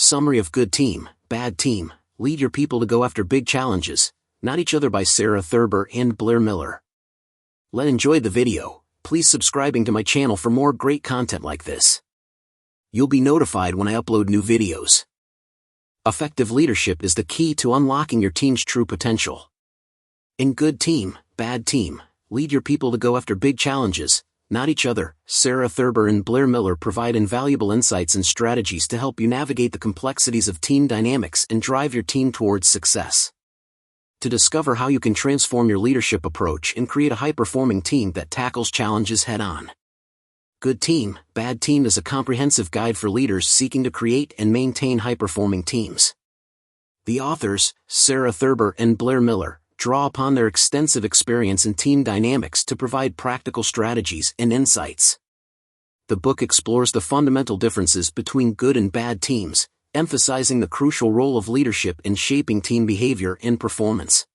Summary of Good Team, Bad Team, Lead Your People to Go After Big Challenges, Not Each Other by Thurber and Blair Miller. Enjoy the video. Please subscribing to my channel for more great content like this. You'll be notified when I upload new videos. Effective leadership is the key to unlocking your team's true potential. In Good Team, Bad Team, Lead Your People to Go After Big Challenges, Not Each Other, Thurber and Blair Miller provide invaluable insights and strategies to help you navigate the complexities of team dynamics and drive your team towards success. To discover how you can transform your leadership approach and create a high-performing team that tackles challenges head-on. Good Team, Bad Team is a comprehensive guide for leaders seeking to create and maintain high-performing teams. The authors, Thurber and Blair Miller, draw upon their extensive experience in team dynamics to provide practical strategies and insights. The book explores the fundamental differences between good and bad teams, emphasizing the crucial role of leadership in shaping team behavior and performance.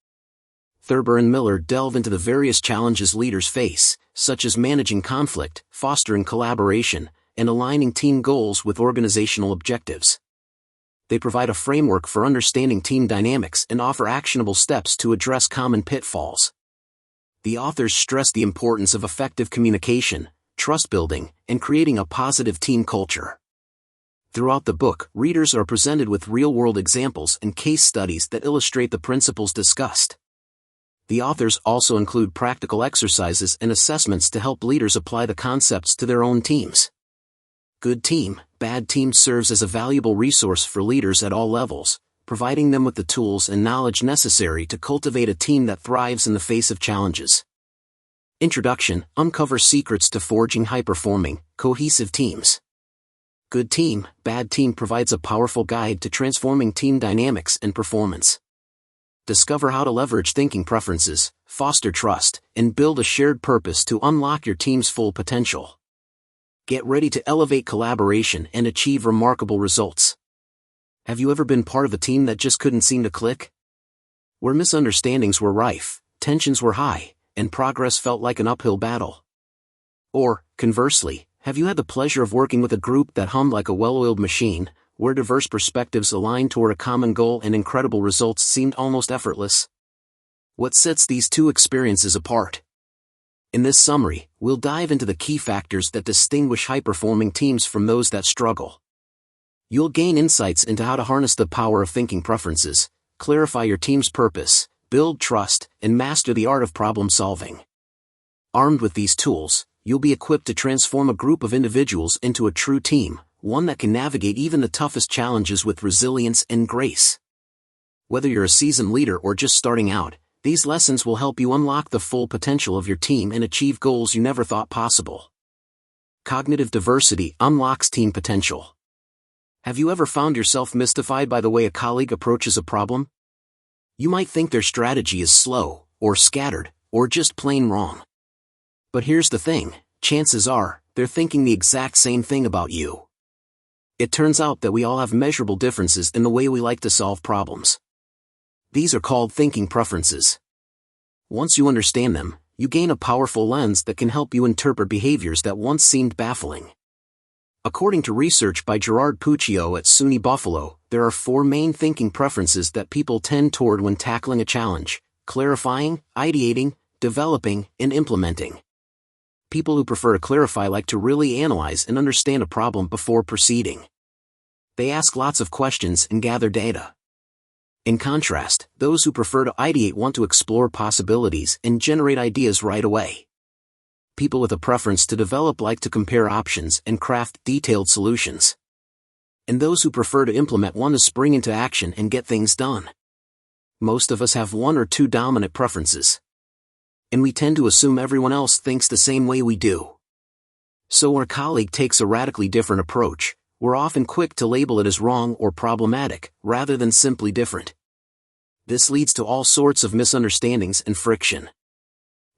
Thurber and Miller delve into the various challenges leaders face, such as managing conflict, fostering collaboration, and aligning team goals with organizational objectives. They provide a framework for understanding team dynamics and offer actionable steps to address common pitfalls. The authors stress the importance of effective communication, trust building, and creating a positive team culture. Throughout the book, readers are presented with real-world examples and case studies that illustrate the principles discussed. The authors also include practical exercises and assessments to help leaders apply the concepts to their own teams. Good Team, Bad Team serves as a valuable resource for leaders at all levels, providing them with the tools and knowledge necessary to cultivate a team that thrives in the face of challenges. Introduction: Uncover secrets to forging high-performing, cohesive teams. Good Team, Bad Team provides a powerful guide to transforming team dynamics and performance. Discover how to leverage thinking preferences, foster trust, and build a shared purpose to unlock your team's full potential. Get ready to elevate collaboration and achieve remarkable results. Have you ever been part of a team that just couldn't seem to click? Where misunderstandings were rife, tensions were high, and progress felt like an uphill battle? Or, conversely, have you had the pleasure of working with a group that hummed like a well-oiled machine, where diverse perspectives aligned toward a common goal and incredible results seemed almost effortless? What sets these two experiences apart? In this summary, we'll dive into the key factors that distinguish high-performing teams from those that struggle. You'll gain insights into how to harness the power of thinking preferences, clarify your team's purpose, build trust, and master the art of problem-solving. Armed with these tools, you'll be equipped to transform a group of individuals into a true team, one that can navigate even the toughest challenges with resilience and grace. Whether you're a seasoned leader or just starting out, these lessons will help you unlock the full potential of your team and achieve goals you never thought possible. Cognitive diversity unlocks team potential. Have you ever found yourself mystified by the way a colleague approaches a problem? You might think their strategy is slow, or scattered, or just plain wrong. But here's the thing, chances are, they're thinking the exact same thing about you. It turns out that we all have measurable differences in the way we like to solve problems. These are called thinking preferences. Once you understand them, you gain a powerful lens that can help you interpret behaviors that once seemed baffling. According to research by Gerard Puccio at SUNY Buffalo, there are 4 main thinking preferences that people tend toward when tackling a challenge: clarifying, ideating, developing, and implementing. People who prefer to clarify like to really analyze and understand a problem before proceeding. They ask lots of questions and gather data. In contrast, those who prefer to ideate want to explore possibilities and generate ideas right away. People with a preference to develop like to compare options and craft detailed solutions. And those who prefer to implement want to spring into action and get things done. Most of us have 1 or 2 dominant preferences. And we tend to assume everyone else thinks the same way we do. So when a colleague takes a radically different approach, we're often quick to label it as wrong or problematic, rather than simply different. This leads to all sorts of misunderstandings and friction.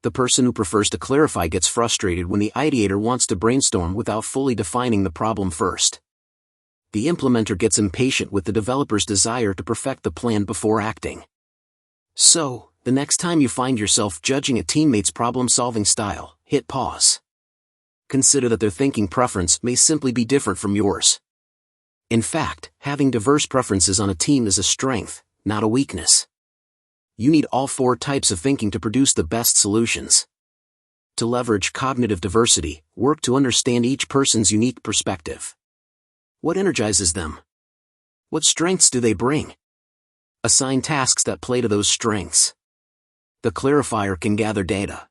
The person who prefers to clarify gets frustrated when the ideator wants to brainstorm without fully defining the problem first. The implementer gets impatient with the developer's desire to perfect the plan before acting. So, the next time you find yourself judging a teammate's problem-solving style, hit pause. Consider that their thinking preference may simply be different from yours. In fact, having diverse preferences on a team is a strength, not a weakness. You need all four types of thinking to produce the best solutions. To leverage cognitive diversity, work to understand each person's unique perspective. What energizes them? What strengths do they bring? Assign tasks that play to those strengths. The clarifier can gather data.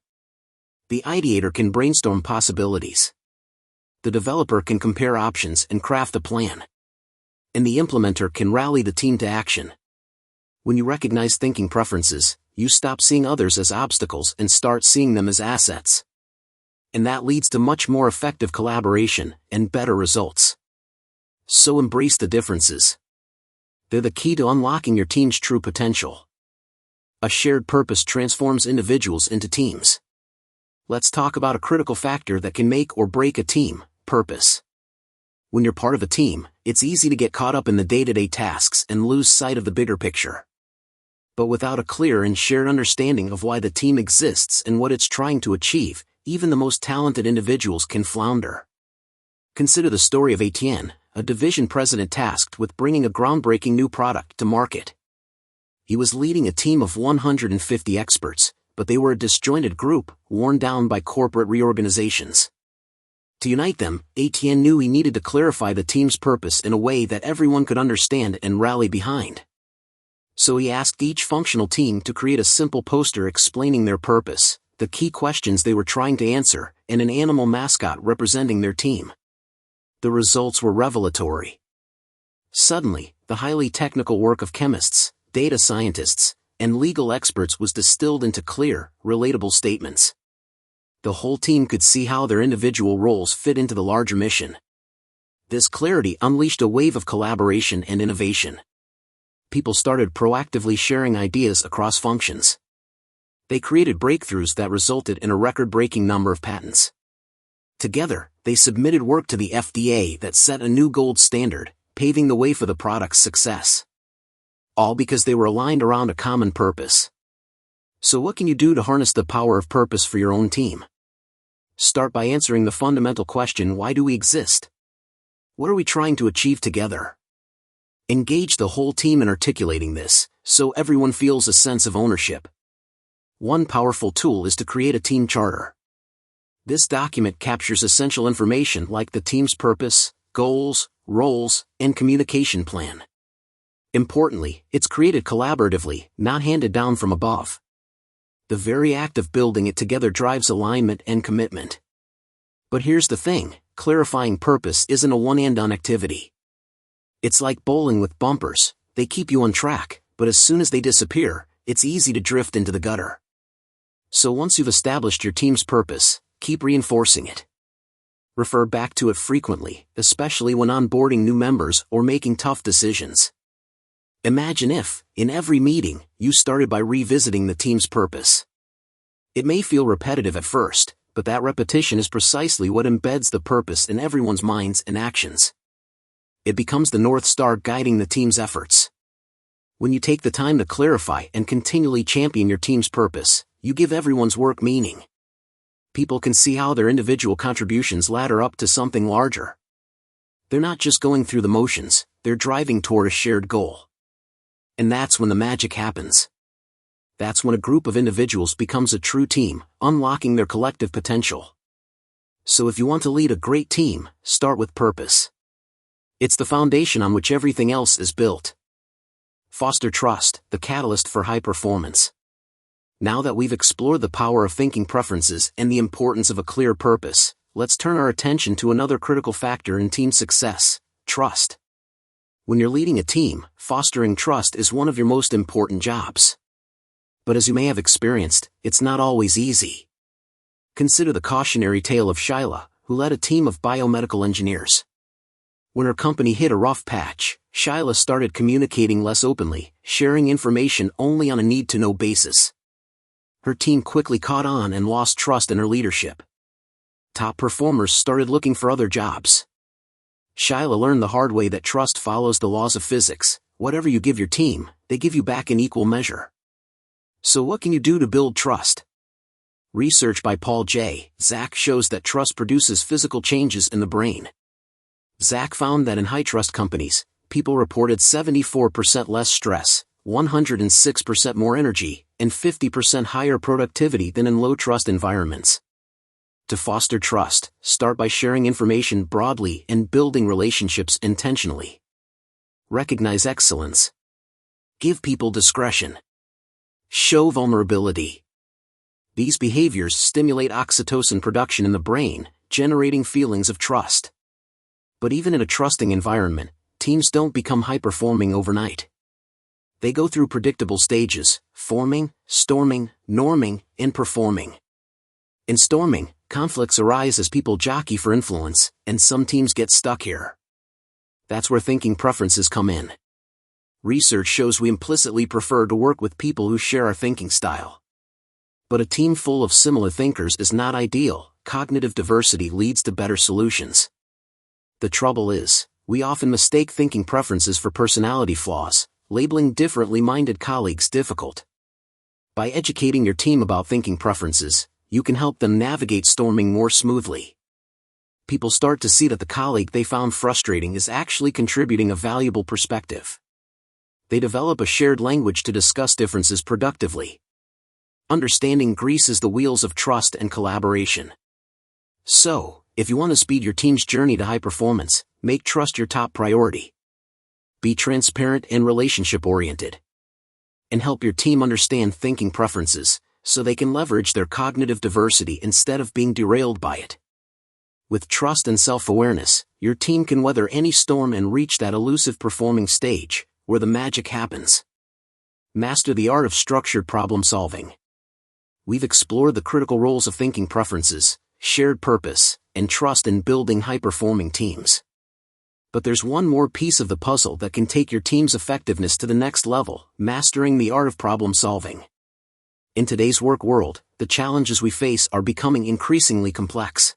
The ideator can brainstorm possibilities. The developer can compare options and craft a plan. And the implementer can rally the team to action. When you recognize thinking preferences, you stop seeing others as obstacles and start seeing them as assets. And that leads to much more effective collaboration and better results. So embrace the differences. They're the key to unlocking your team's true potential. A shared purpose transforms individuals into teams. Let's talk about a critical factor that can make or break a team: purpose. When you're part of a team, it's easy to get caught up in the day-to-day tasks and lose sight of the bigger picture. But without a clear and shared understanding of why the team exists and what it's trying to achieve, even the most talented individuals can flounder. Consider the story of Etienne, a division president tasked with bringing a groundbreaking new product to market. He was leading a team of 150 experts, but they were a disjointed group, worn down by corporate reorganizations. To unite them, Etienne knew he needed to clarify the team's purpose in a way that everyone could understand and rally behind. So he asked each functional team to create a simple poster explaining their purpose, the key questions they were trying to answer, and an animal mascot representing their team. The results were revelatory. Suddenly, the highly technical work of chemists, data scientists, and legal experts was distilled into clear, relatable statements. The whole team could see how their individual roles fit into the larger mission. This clarity unleashed a wave of collaboration and innovation. People started proactively sharing ideas across functions. They created breakthroughs that resulted in a record-breaking number of patents. Together, they submitted work to the FDA that set a new gold standard, paving the way for the product's success. All because they were aligned around a common purpose. So what can you do to harness the power of purpose for your own team? Start by answering the fundamental question: why do we exist? What are we trying to achieve together? Engage the whole team in articulating this, so everyone feels a sense of ownership. One powerful tool is to create a team charter. This document captures essential information like the team's purpose, goals, roles, and communication plan. Importantly, it's created collaboratively, not handed down from above. The very act of building it together drives alignment and commitment. But here's the thing: clarifying purpose isn't a one-and-done activity. It's like bowling with bumpers. They keep you on track, but as soon as they disappear, it's easy to drift into the gutter. So once you've established your team's purpose, keep reinforcing it. Refer back to it frequently, especially when onboarding new members or making tough decisions. Imagine if, in every meeting, you started by revisiting the team's purpose. It may feel repetitive at first, but that repetition is precisely what embeds the purpose in everyone's minds and actions. It becomes the North Star guiding the team's efforts. When you take the time to clarify and continually champion your team's purpose, you give everyone's work meaning. People can see how their individual contributions ladder up to something larger. They're not just going through the motions, they're driving toward a shared goal. And that's when the magic happens. That's when a group of individuals becomes a true team, unlocking their collective potential. So if you want to lead a great team, start with purpose. It's the foundation on which everything else is built. Foster trust, the catalyst for high performance. Now that we've explored the power of thinking preferences and the importance of a clear purpose, let's turn our attention to another critical factor in team success: trust. When you're leading a team, fostering trust is one of your most important jobs. But as you may have experienced, it's not always easy. Consider the cautionary tale of Shyla, who led a team of biomedical engineers. When her company hit a rough patch, Shyla started communicating less openly, sharing information only on a need-to-know basis. Her team quickly caught on and lost trust in her leadership. Top performers started looking for other jobs. Shyla learned the hard way that trust follows the laws of physics. Whatever you give your team, they give you back in equal measure. So what can you do to build trust? Research by Paul J. Zak shows that trust produces physical changes in the brain. Zach found that in high-trust companies, people reported 74% less stress, 106% more energy, and 50% higher productivity than in low-trust environments. To foster trust, start by sharing information broadly and building relationships intentionally. Recognize excellence. Give people discretion. Show vulnerability. These behaviors stimulate oxytocin production in the brain, generating feelings of trust. But even in a trusting environment, teams don't become high-performing overnight. They go through predictable stages: forming, storming, norming, and performing. In storming, conflicts arise as people jockey for influence, and some teams get stuck here. That's where thinking preferences come in. Research shows we implicitly prefer to work with people who share our thinking style. But a team full of similar thinkers is not ideal. Cognitive diversity leads to better solutions. The trouble is, we often mistake thinking preferences for personality flaws, labeling differently minded colleagues difficult. By educating your team about thinking preferences, you can help them navigate storming more smoothly. People start to see that the colleague they found frustrating is actually contributing a valuable perspective. They develop a shared language to discuss differences productively. Understanding greases the wheels of trust and collaboration. So, if you want to speed your team's journey to high performance, make trust your top priority. Be transparent and relationship-oriented. And help your team understand thinking preferences, so they can leverage their cognitive diversity instead of being derailed by it. With trust and self-awareness, your team can weather any storm and reach that elusive performing stage, where the magic happens. Master the art of structured problem-solving. We've explored the critical roles of thinking preferences, shared purpose, and trust in building high-performing teams. But there's one more piece of the puzzle that can take your team's effectiveness to the next level: mastering the art of problem-solving. In today's work world, the challenges we face are becoming increasingly complex.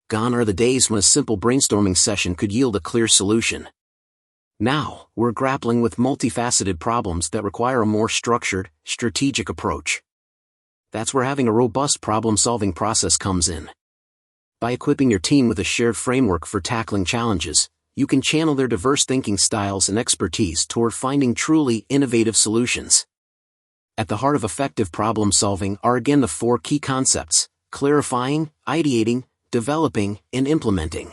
Gone are the days when a simple brainstorming session could yield a clear solution. Now, we're grappling with multifaceted problems that require a more structured, strategic approach. That's where having a robust problem-solving process comes in. By equipping your team with a shared framework for tackling challenges, you can channel their diverse thinking styles and expertise toward finding truly innovative solutions. At the heart of effective problem-solving are again the four key concepts: clarifying, ideating, developing, and implementing.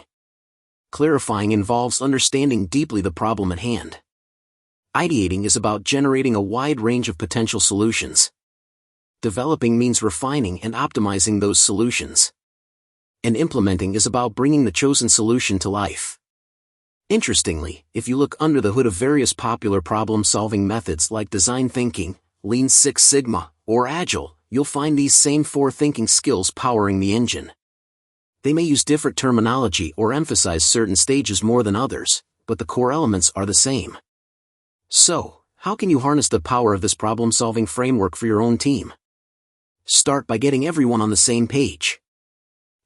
Clarifying involves understanding deeply the problem at hand. Ideating is about generating a wide range of potential solutions. Developing means refining and optimizing those solutions. And implementing is about bringing the chosen solution to life. Interestingly, if you look under the hood of various popular problem-solving methods like design thinking, Lean Six Sigma, or Agile, you'll find these same four thinking skills powering the engine. They may use different terminology or emphasize certain stages more than others, but the core elements are the same. So, how can you harness the power of this problem-solving framework for your own team? Start by getting everyone on the same page.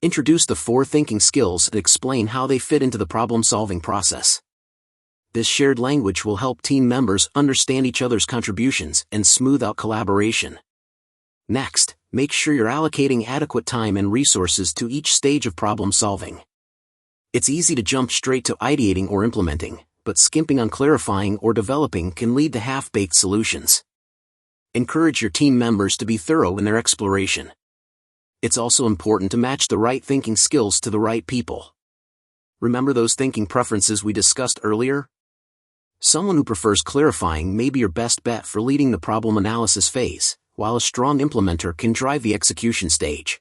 Introduce the four thinking skills and explain how they fit into the problem-solving process. This shared language will help team members understand each other's contributions and smooth out collaboration. Next, make sure you're allocating adequate time and resources to each stage of problem-solving. It's easy to jump straight to ideating or implementing, but skimping on clarifying or developing can lead to half-baked solutions. Encourage your team members to be thorough in their exploration. It's also important to match the right thinking skills to the right people. Remember those thinking preferences we discussed earlier? Someone who prefers clarifying may be your best bet for leading the problem analysis phase, while a strong implementer can drive the execution stage.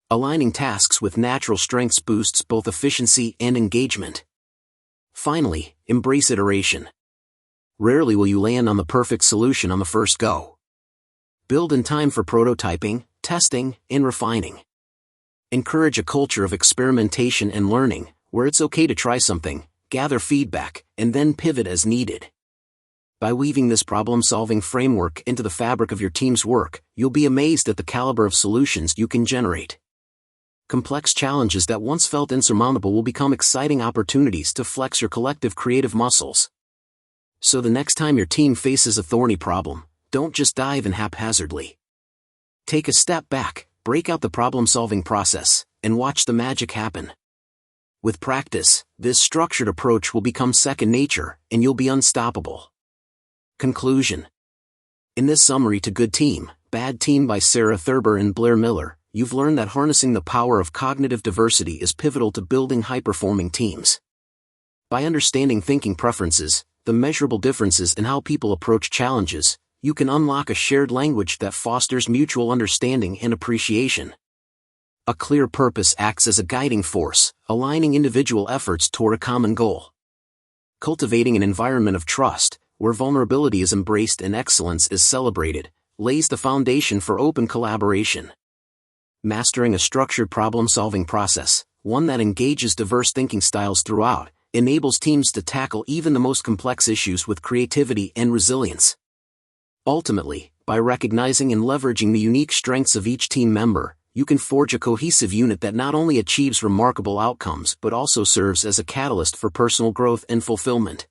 Aligning tasks with natural strengths boosts both efficiency and engagement. Finally, embrace iteration. Rarely will you land on the perfect solution on the first go. Build in time for prototyping, testing, and refining. Encourage a culture of experimentation and learning, where it's okay to try something, gather feedback, and then pivot as needed. By weaving this problem-solving framework into the fabric of your team's work, you'll be amazed at the caliber of solutions you can generate. Complex challenges that once felt insurmountable will become exciting opportunities to flex your collective creative muscles. So the next time your team faces a thorny problem, don't just dive in haphazardly. Take a step back, break out the problem-solving process, and watch the magic happen. With practice, this structured approach will become second nature, and you'll be unstoppable. Conclusion. In this summary to Good Team, Bad Team by Thurber and Blair Miller, you've learned that harnessing the power of cognitive diversity is pivotal to building high-performing teams. By understanding thinking preferences, the measurable differences in how people approach challenges, you can unlock a shared language that fosters mutual understanding and appreciation. A clear purpose acts as a guiding force, aligning individual efforts toward a common goal. Cultivating an environment of trust, where vulnerability is embraced and excellence is celebrated, lays the foundation for open collaboration. Mastering a structured problem-solving process, one that engages diverse thinking styles throughout, enables teams to tackle even the most complex issues with creativity and resilience. Ultimately, by recognizing and leveraging the unique strengths of each team member, you can forge a cohesive unit that not only achieves remarkable outcomes but also serves as a catalyst for personal growth and fulfillment.